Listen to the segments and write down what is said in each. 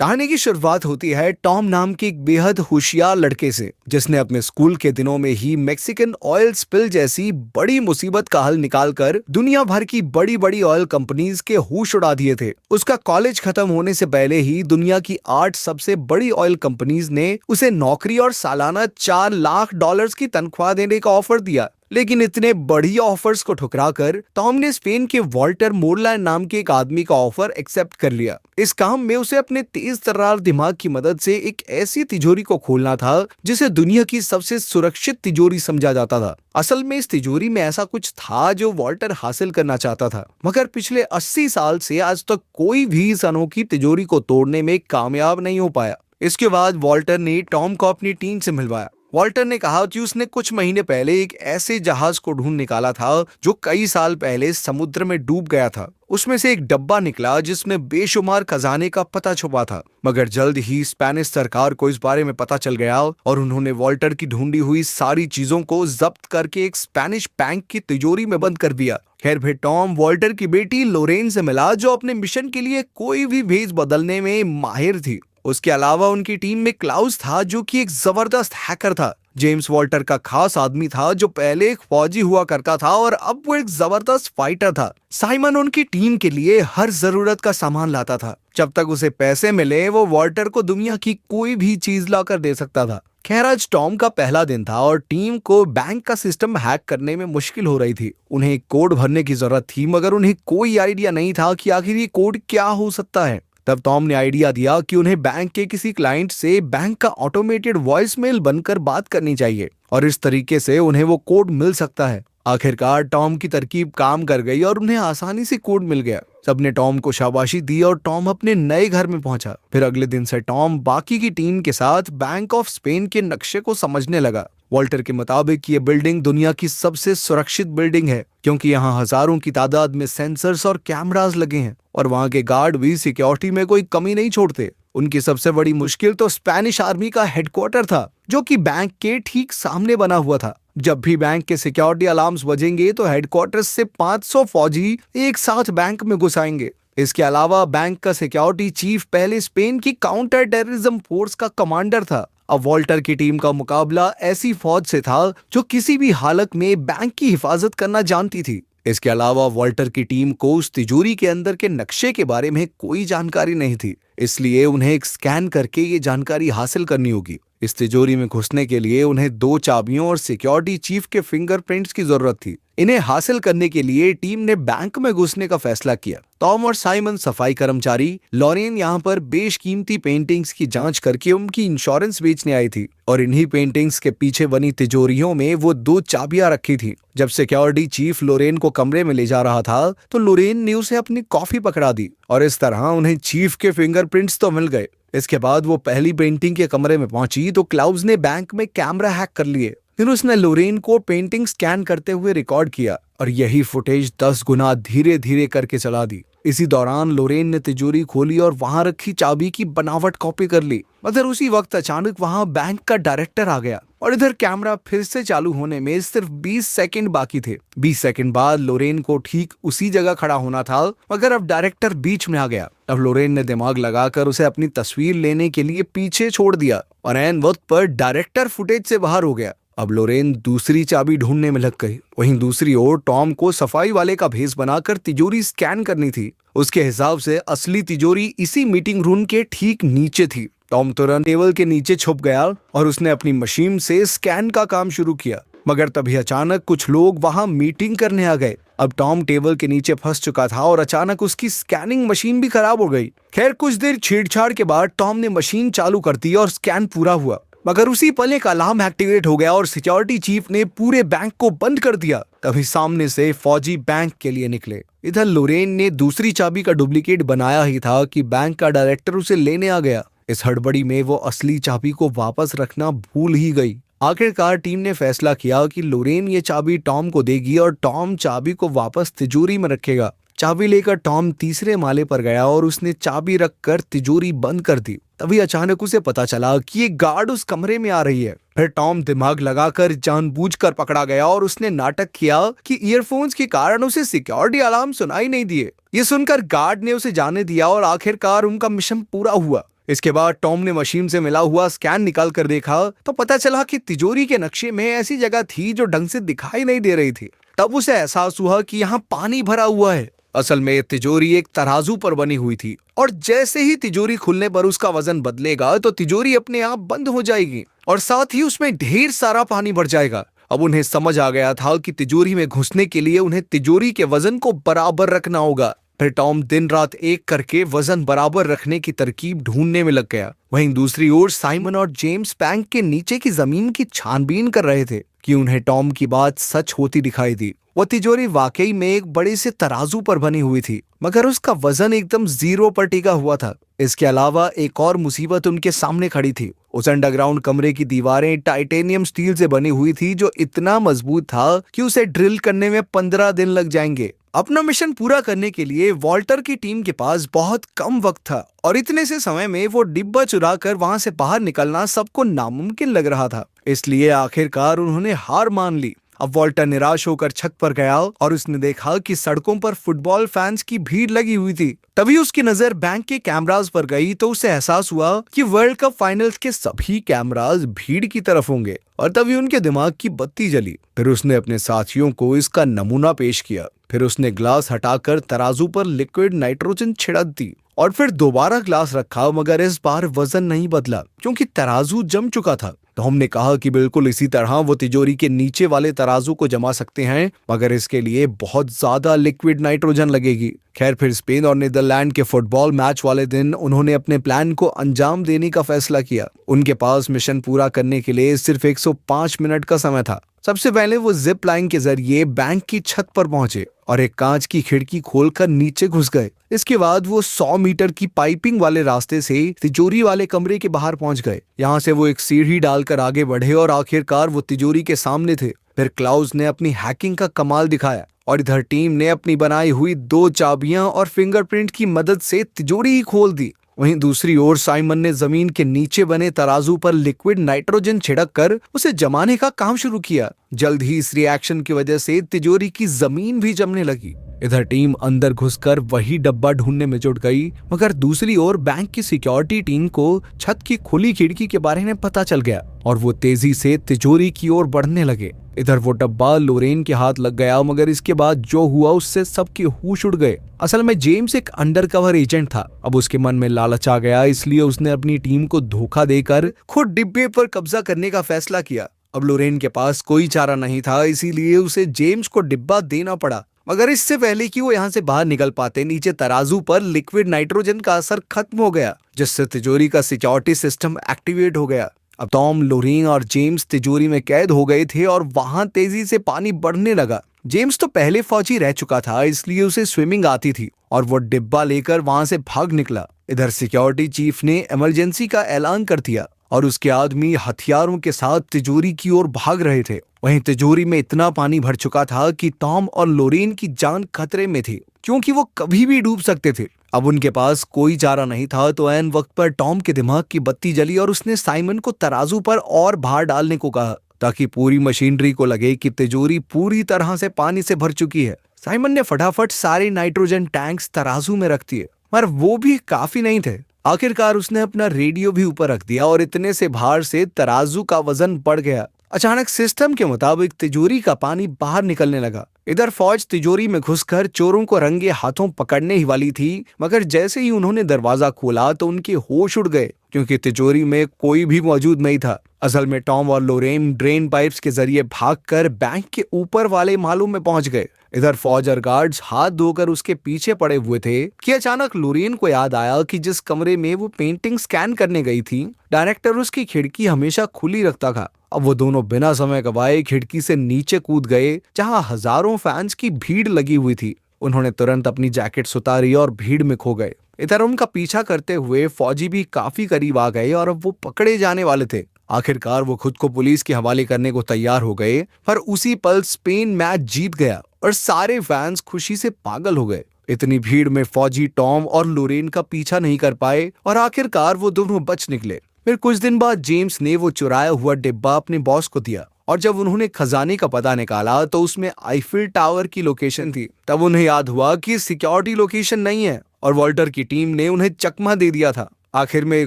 कहानी की शुरुआत होती है टॉम नाम के एक बेहद होशियार लड़के से, जिसने अपने स्कूल के दिनों में ही मैक्सिकन ऑयल स्पिल जैसी बड़ी मुसीबत का हल निकालकर दुनिया भर की बड़ी बड़ी ऑयल कंपनीज के होश उड़ा दिए थे। उसका कॉलेज खत्म होने से पहले ही दुनिया की 8 सबसे बड़ी ऑयल कंपनीज ने उसे नौकरी और सालाना $4 लाख की तनख्वाह देने का ऑफर दिया। लेकिन इतने बढ़िया ऑफर्स को ठुकराकर टॉम ने स्पेन के वॉल्टर मोरलैंड नाम के एक आदमी का ऑफर एक्सेप्ट कर लिया। इस काम में उसे अपने तेज तर्रार दिमाग की मदद से एक ऐसी तिजोरी को खोलना था जिसे दुनिया की सबसे सुरक्षित तिजोरी समझा जाता था। असल में इस तिजोरी में ऐसा कुछ था जो वॉल्टर हासिल करना चाहता था, मगर पिछले 80 साल से आज तक कोई भी इस अनोखी तिजोरी को तोड़ने में कामयाब नहीं हो पाया। इसके बाद वॉल्टर ने टॉम को अपनी टीम से मिलवाया। वॉल्टर ने कहा कि उसने कुछ महीने पहले एक ऐसे जहाज को ढूंढ निकाला था जो कई साल पहले समुद्र में डूब गया था। उसमें से एक डब्बा निकला जिसमें बेशुमार खजाने का पता छुपा था, मगर जल्द ही स्पेनिश सरकार को इस बारे में पता चल गया और उन्होंने वॉल्टर की ढूंढी हुई सारी चीजों को जब्त करके एक स्पेनिश बैंक की तिजोरी में बंद कर दिया। खैर फिर टॉम वॉल्टर की बेटी लोरेन से मिला, जो अपने मिशन के लिए कोई भी भेज बदलने में माहिर थी। उसके अलावा उनकी टीम में क्लाउस था, जो कि एक जबरदस्त हैकर था। जेम्स वॉल्टर का खास आदमी था, जो पहले एक फौजी हुआ करता था और अब वो एक जबरदस्त फाइटर था। साइमन उनकी टीम के लिए हर जरूरत का सामान लाता था। जब तक उसे पैसे मिले वो वॉल्टर को दुनिया की कोई भी चीज लाकर दे सकता था। खैर आज टॉम का पहला दिन था और टीम को बैंक का सिस्टम हैक करने में मुश्किल हो रही थी। उन्हें एक कोड भरने की जरूरत थी, मगर उन्हें कोई आइडिया नहीं था कि आखिर ये कोड क्या हो सकता है। तब टॉम ने आइडिया दिया कि उन्हें बैंक के किसी क्लाइंट से बैंक का ऑटोमेटेड वॉइस मेल बनकर बात करनी चाहिए और इस तरीके से उन्हें वो कोड मिल सकता है। आखिरकार टॉम की तरकीब काम कर गई और उन्हें आसानी से कोड मिल गया। सबने टॉम को शाबाशी दी और टॉम अपने नए घर में पहुंचा। फिर अगले दिन से टॉम बाकी की टीम के साथ बैंक ऑफ स्पेन के नक्शे को समझने लगा। वॉल्टर के मुताबिक ये बिल्डिंग दुनिया की सबसे सुरक्षित बिल्डिंग है, क्योंकि यहाँ हजारों की तादाद में सेंसर्स और कैमरास लगे हैं और वहाँ के गार्ड भी सिक्योरिटी में कोई कमी नहीं छोड़ते। उनकी सबसे बड़ी मुश्किल तो स्पेनिश आर्मी का हेडक्वार्टर था, जो कि बैंक के ठीक सामने बना हुआ था। जब भी बैंक के सिक्योरिटी अलार्म्स बजेंगे तो हेडक्वार्टर से 500 फौजी एक साथ बैंक में घुस आएंगे। इसके अलावा बैंक का सिक्योरिटी चीफ पहले स्पेन की काउंटर टेररिज्म फोर्स का कमांडर था। अब वॉल्टर की टीम का मुकाबला ऐसी फौज से था जो किसी भी हालत में बैंक की हिफाजत करना जानती थी। इसके अलावा वॉल्टर की टीम को उस तिजोरी के अंदर के नक्शे के बारे में कोई जानकारी नहीं थी, इसलिए उन्हें एक स्कैन करके ये जानकारी हासिल करनी होगी। इस तिजोरी में घुसने के लिए उन्हें 2 चाबियों और सिक्योरिटी चीफ के फिंगरप्रिंट्स की जरूरत थी। इन्हें हासिल करने के लिए टीम ने बैंक में घुसने का फैसला किया। टॉम और साइमन सफाई कर्मचारी, लॉरेन यहाँ पर बेशकीमती पेंटिंग्स की जांच करके उनकी इंश्योरेंस बेचने आई थी और इन्हीं पेंटिंग्स के पीछे बनी तिजोरियों में वो 2 चाबियां रखी थी। जब सिक्योरिटी चीफ लोरेन को कमरे में ले जा रहा था तो लोरेन ने उसे अपनी कॉफी पकड़ा दी और इस तरह उन्हें चीफ के फिंगरप्रिंट्स तो मिल गए। इसके बाद वो पहली पेंटिंग के कमरे में पहुंची तो क्लाउज ने बैंक में कैमरा हैक कर लिए। फिर उसने लोरेन को पेंटिंग स्कैन करते हुए रिकॉर्ड किया और यही फुटेज 10 गुना धीरे धीरे करके चला दी। इसी दौरान लोरेन ने तिजोरी खोली और वहां रखी चाबी की बनावट कॉपी कर ली, मगर उसी वक्त अचानक वहां बैंक का डायरेक्टर आ गया और इधर कैमरा फिर से चालू होने में सिर्फ 20 सेकंड बाकी थे। 20 सेकंड बाद लोरेन को ठीक उसी जगह खड़ा होना था, मगर अब डायरेक्टर बीच में आ गया। अब लोरेन ने दिमाग लगाकर उसे अपनी तस्वीर लेने के लिए पीछे छोड़ दिया और ऐन वक्त पर डायरेक्टर फुटेज से बाहर हो गया। अब लोरेन दूसरी चाबी ढूंढने में लग गई। वहीं दूसरी ओर टॉम को सफाई वाले का भेस बनाकर तिजोरी स्कैन करनी थी। उसके हिसाब से असली तिजोरी इसी मीटिंग रूम के ठीक नीचे थी। टॉम तुरंत टेबल के नीचे छुप गया और उसने अपनी मशीन से स्कैन का काम शुरू किया, मगर तभी अचानक कुछ लोग वहां मीटिंग करने आ गए। अब टॉम टेबल के नीचे फंस चुका था और अचानक उसकी स्कैनिंग मशीन भी खराब हो गई। खैर कुछ देर छेड़छाड़ के बाद टॉम ने मशीन चालू कर दी और स्कैन पूरा हुआ, मगर उसी पल एक अलार्म एक्टिवेट हो गया और सिक्योरिटी चीफ ने पूरे बैंक को बंद कर दिया। तभी सामने से फौजी बैंक के लिए निकले। इधर लोरेन ने दूसरी चाबी का डुप्लीकेट बनाया ही था कि बैंक का डायरेक्टर उसे लेने आ गया। इस हड़बड़ी में वो असली चाबी को वापस रखना भूल ही गई। आखिरकार टीम ने फैसला किया कि लोरेन ये चाबी टॉम को देगी और टॉम चाबी को वापस तिजोरी में रखेगा। चाबी लेकर टॉम तीसरे माले पर गया और उसने चाबी रखकर तिजोरी बंद कर दी। तभी अचानक उसे पता चला कि एक गार्ड उस कमरे में आ रही है। फिर टॉम दिमाग लगाकर जानबूझकर पकड़ा गया और उसने नाटक किया कि ईयरफोन्स के कारण उसे सिक्योरिटी अलार्म सुनाई नहीं दिए। ये सुनकर गार्ड ने उसे जाने दिया और आखिरकार उनका मिशन पूरा हुआ। इसके बाद टॉम ने मशीन से मिला हुआ स्कैन निकाल कर देखा तो पता चला कि तिजोरी के नक्शे में ऐसी जगह थी जो ढंग से दिखाई नहीं दे रही थी। तब उसे एहसास हुआ कि यहाँ पानी भरा हुआ है। असल में तिजोरी एक तराजू पर बनी हुई थी और जैसे ही तिजोरी खुलने पर उसका वजन बदलेगा तो तिजोरी अपने आप बंद हो जाएगी और साथ ही उसमें ढेर सारा पानी भर जाएगा। अब उन्हें समझ आ गया था कि तिजोरी में घुसने के लिए उन्हें तिजोरी के वजन को बराबर रखना होगा। फिर टॉम दिन रात एक करके वजन बराबर रखने की तरकीब ढूंढने में लग गया। वहीं दूसरी ओर साइमन और जेम्स बैंक के नीचे की जमीन की छानबीन कर रहे थे कि उन्हें टॉम की बात सच होती दिखाई दी। वो तिजोरी वाकई में एक बड़े से तराजू पर बनी हुई थी, मगर उसका वजन एकदम जीरो पर टिका हुआ था। इसके अलावा एक और मुसीबत उनके सामने खड़ी थी। उस अंडरग्राउंड कमरे की दीवारें टाइटेनियम स्टील से बनी हुई थी जो इतना मजबूत था कि उसे ड्रिल करने में 15 दिन लग जाएंगे। अपना मिशन पूरा करने के लिए वॉल्टर की टीम के पास बहुत कम वक्त था और इतने से समय में वो डिब्बा चुरा कर वहां से बाहर निकलना सबको नामुमकिन लग रहा था। इसलिए आखिरकार उन्होंने हार मान ली। अब वॉल्टर निराश होकर छत पर गया और उसने देखा कि सड़कों पर फुटबॉल फैंस की भीड़ लगी हुई थी। तभी उसकी नजर बैंक के कैमरास पर गई तो उसे एहसास हुआ कि वर्ल्ड कप फाइनल्स के सभी कैमरास भीड़ की तरफ होंगे और तभी उनके दिमाग की बत्ती जली। फिर उसने अपने साथियों को इसका नमूना पेश किया। फिर उसने ग्लास हटाकर तराजू पर लिक्विड नाइट्रोजन छिड़क दी और फिर दोबारा ग्लास रखा, मगर इस बार वजन नहीं बदला क्योंकि तराजू जम चुका था। टॉम ने कहा कि बिल्कुल इसी तरह वो तिजोरी के नीचे वाले तराजू को जमा सकते हैं, मगर इसके लिए बहुत ज्यादा लिक्विड नाइट्रोजन लगेगी। खैर, फिर स्पेन और नीदरलैंड के फुटबॉल मैच वाले दिन उन्होंने अपने प्लान को अंजाम देने का फैसला किया। उनके पास मिशन पूरा करने के लिए सिर्फ 105 मिनट का समय था। सबसे पहले वो जिप लाइन के जरिए बैंक की छत पर पहुंचे और एक कांच की खिड़की खोलकर नीचे घुस गए। इसके बाद वो 100 मीटर की पाइपिंग वाले रास्ते से तिजोरी वाले कमरे के बाहर पहुंच गए। यहाँ से वो एक सीढ़ी डालकर आगे बढ़े और आखिरकार वो तिजोरी के सामने थे। फिर क्लाउस ने अपनी हैकिंग का कमाल दिखाया और इधर टीम ने अपनी बनाई हुई 2 चाबियां और फिंगरप्रिंट की मदद से तिजोरी ही खोल दी। वहीं दूसरी ओर साइमन ने जमीन के नीचे बने तराजू पर लिक्विड नाइट्रोजन छिड़क कर उसे जमाने का काम शुरू किया। जल्द ही इस रिएक्शन की वजह से तिजोरी की जमीन भी जमने लगी। इधर टीम अंदर घुसकर वही डब्बा ढूंढने में जुट गई, मगर दूसरी ओर बैंक की सिक्योरिटी टीम को छत की खुली खिड़की के बारे में पता चल गया और वो तेजी से तिजोरी की ओर बढ़ने लगे। इधर वो डब्बा लोरेन के हाथ लग गया, मगर इसके बाद जो हुआ उससे सबके होश उड़ गए। असल में जेम्स एक अंडरकवर एजेंट था। अब उसके मन में लालच आ गया, इसलिए उसने अपनी टीम को धोखा देकर खुद डिब्बे पर कब्जा करने का फैसला किया। अब लोरेन के पास कोई चारा नहीं था, इसीलिए उसे जेम्स को डिब्बा देना पड़ा। मगर इससे पहले कि वो यहाँ से बाहर निकल पाते, नीचे तराजू पर लिक्विड नाइट्रोजन का असर खत्म हो गया, जिससे तिजोरी का सिक्योरिटी सिस्टम एक्टिवेट हो गया। अब टॉम, लोरेन और जेम्स तिजोरी में कैद हो गए थे और वहां तेजी से पानी बढ़ने लगा। जेम्स तो पहले फौजी रह चुका था, इसलिए उसे स्विमिंग आती थी और वो डिब्बा लेकर वहां से भाग निकला। इधर सिक्योरिटी चीफ ने इमरजेंसी का ऐलान कर दिया और उसके आदमी हथियारों के साथ तिजोरी की ओर भाग रहे थे। वहीं तिजोरी में इतना पानी भर चुका था कि टॉम और लोरेन की जान खतरे में थी, क्योंकि वो कभी भी डूब सकते थे। अब उनके पास कोई चारा नहीं था, तो ऐन वक्त पर टॉम के दिमाग की बत्ती जली और उसने साइमन को तराजू पर और भार डालने को कहा, ताकि पूरी मशीनरी को लगे कि तिजोरी पूरी तरह से पानी से भर चुकी है। साइमन ने फटाफट सारे नाइट्रोजन टैंक्स तराजू में रख दिए, पर वो भी काफी नहीं थे। आखिरकार उसने अपना रेडियो भी ऊपर रख दिया और इतने से भार से तराजू का वजन बढ़ गया। अचानक सिस्टम के मुताबिक तिजोरी का पानी बाहर निकलने लगा। इधर फौज तिजोरी में घुसकर चोरों को रंगे हाथों पकड़ने ही वाली थी, मगर जैसे ही उन्होंने दरवाजा खोला तो उनके होश उड़ गए, क्योंकि तिजोरी में कोई भी मौजूद नहीं था। असल में टॉम और लोरेन ड्रेन पाइप्स के जरिए भागकर बैंक के ऊपर वाले मालों में पहुंच गए। इधर फौज और गार्ड्स हाथ धोकर उसके पीछे पड़े हुए थे कि अचानक लोरेन को याद आया कि जिस कमरे में वो पेंटिंग स्कैन करने गई थी, डायरेक्टर उसकी खिड़की हमेशा खुली रखता था। अब वो दोनों बिना समय गवाए खिड़की से नीचे कूद गए, जहां हजारों फैंस की भीड़ लगी हुई थी। उन्होंने तुरंत अपनी जैकेट्स उतारी और भीड़ में खो गए। इधर उनका पीछा करते हुए फौजी भी काफी करीब आ गए और अब वो पकड़े जाने वाले थे। आखिरकार वो खुद को पुलिस के हवाले करने को तैयार हो गए, पर उसी पल स्पेन मैच जीत गया और सारे फैंस खुशी से पागल हो गए। इतनी भीड़ में फौजी टॉम और लोरेन का पीछा नहीं कर पाए और आखिरकार वो दोनों बच निकले। फिर कुछ दिन बाद जेम्स ने वो चुराया हुआ डिब्बा अपने बॉस को दिया और जब उन्होंने खजाने का पता निकाला तो उसमें आईफिल टावर की लोकेशन थी। तब उन्हें याद हुआ कि सिक्योरिटी लोकेशन नहीं है और वॉल्टर की टीम ने उन्हें चकमा दे दिया था। आखिर में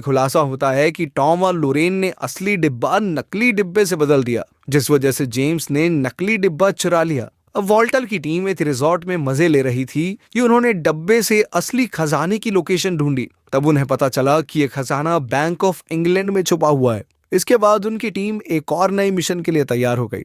खुलासा होता है कि टॉम और लोरेन ने असली डिब्बा नकली डिब्बे से बदल दिया, जिस वजह से जेम्स ने नकली डिब्बा चुरा लिया। अब वॉल्टर की टीम एक रिजॉर्ट में मजे ले रही थी कि उन्होंने डब्बे से असली खजाने की लोकेशन ढूंढी। तब उन्हें पता चला कि यह खजाना बैंक ऑफ इंग्लैंड में छुपा हुआ है। इसके बाद उनकी टीम एक और नए मिशन के लिए तैयार हो गई।